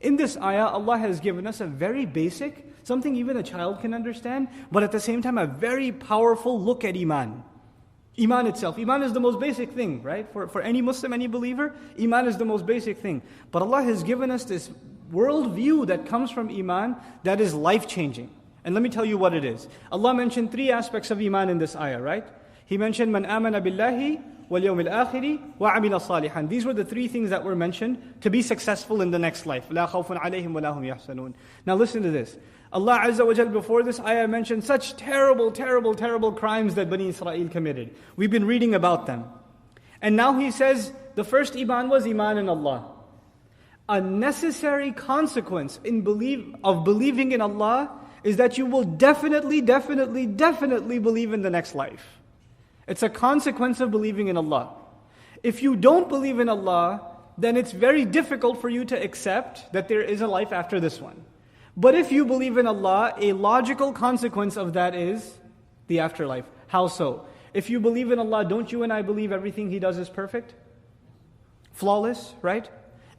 In this ayah, Allah has given us a very basic, something even a child can understand, but at the same time a very powerful look at Iman. Iman itself. Iman is the most basic thing, right? For any Muslim, any believer, Iman is the most basic thing. But Allah has given us this worldview that comes from Iman that is life-changing. And let me tell you what it is. Allah mentioned 3 aspects of Iman in this ayah, right? He mentioned, Man amana billahi wal yawmil akhiri wa amila salihan. These were the 3 things that were mentioned to be successful in the next life. La khawfun alayhim wa la hum yahzanun. Now listen to this. Allah Azza wa Jal before this ayah mentioned such terrible, terrible, terrible crimes that Bani Israel committed. We've been reading about them. And now He says, the first Iman was Iman in Allah. A necessary consequence of believing in Allah is that you will definitely believe in the next life. It's a consequence of believing in Allah. If you don't believe in Allah, then it's very difficult for you to accept that there is a life after this one. But if you believe in Allah, a logical consequence of that is the afterlife. How so? If you believe in Allah, don't you and I believe everything He does is perfect? Flawless, right?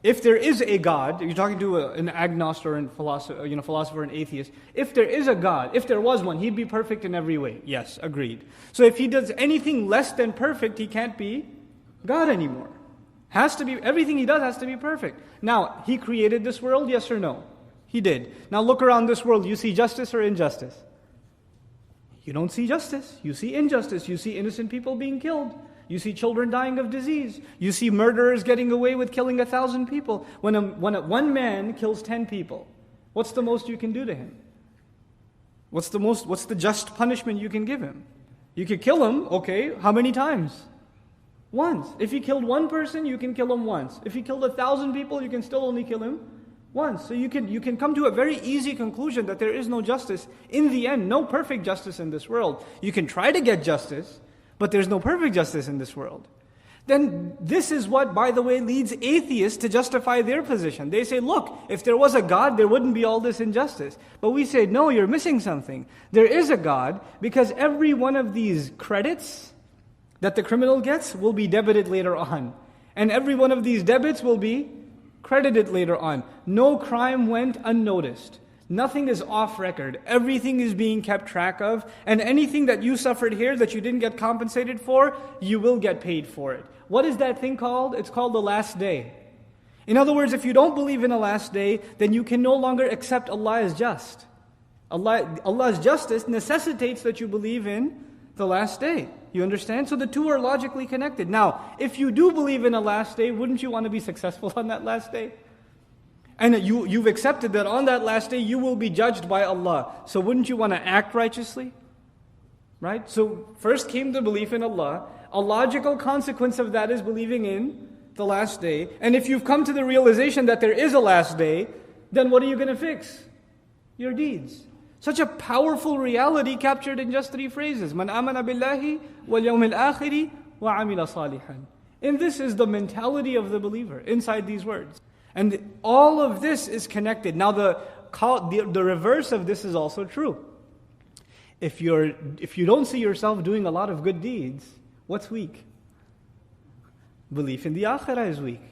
If there is a God, you're talking to an agnostic or a philosopher, an atheist. If there is a God, if there was one, He'd be perfect in every way. Yes, agreed. So if He does anything less than perfect, He can't be God anymore. Everything He does has to be perfect. Now, He created this world, yes or no? He did. Now look around this world, you see justice or injustice? You don't see justice. You see injustice. You see innocent people being killed. You see children dying of disease. You see murderers getting away with killing 1,000 people. When one man kills 10 people, what's the most you can do to him? What's the just punishment you can give him? You could kill him, okay, how many times? Once. If he killed one person, you can kill him once. If he killed 1,000 people, you can still only kill him once. So you can come to a very easy conclusion that there is no justice. In the end, no perfect justice in this world. You can try to get justice, but there's no perfect justice in this world. Then this is what, by the way, leads atheists to justify their position. They say, look, if there was a God, there wouldn't be all this injustice. But we say, no, you're missing something. There is a God because every one of these credits that the criminal gets will be debited later on. And every one of these debits will be credited later on. No crime went unnoticed. Nothing is off record. Everything is being kept track of. And anything that you suffered here that you didn't get compensated for, you will get paid for it. What is that thing called? It's called the last day. In other words, if you don't believe in a last day, then you can no longer accept Allah as just. Allah's justice necessitates that you believe in the last day. You understand? So the two are logically connected. Now, if you do believe in a last day, wouldn't you want to be successful on that last day? And you've accepted that on that last day you will be judged by Allah. So wouldn't you want to act righteously? Right? So first came the belief in Allah. A logical consequence of that is believing in the last day. And if you've come to the realization that there is a last day, then what are you going to fix? Your deeds. Such a powerful reality captured in just 3 phrases. Man amana billahi wal yawmil akhiri wa amila salihan. And this is the mentality of the believer inside these words. And all of this is connected. Now the reverse of this is also true. If you don't see yourself doing a lot of good deeds, what's weak? Belief in the akhirah is weak.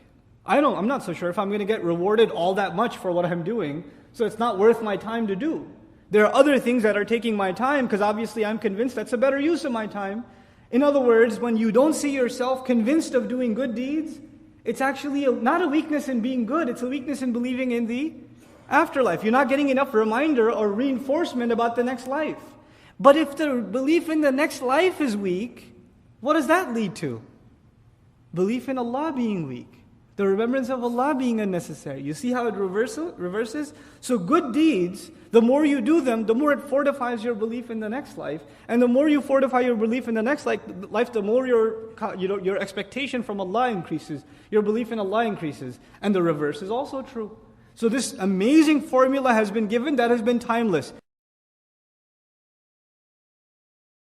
I'm not so sure if I'm going to get rewarded all that much for what I'm doing, so it's not worth my time to do. There are other things that are taking my time because obviously I'm convinced that's a better use of my time. In other words, when you don't see yourself convinced of doing good deeds, it's actually not a weakness in being good, it's a weakness in believing in the afterlife. You're not getting enough reminder or reinforcement about the next life. But if the belief in the next life is weak, what does that lead to? Belief in Allah being weak. The remembrance of Allah being unnecessary. You see how it reverses? So good deeds, the more you do them, the more it fortifies your belief in the next life. And the more you fortify your belief in the next life, the more your expectation from Allah increases. Your belief in Allah increases. And the reverse is also true. So this amazing formula has been given that has been timeless.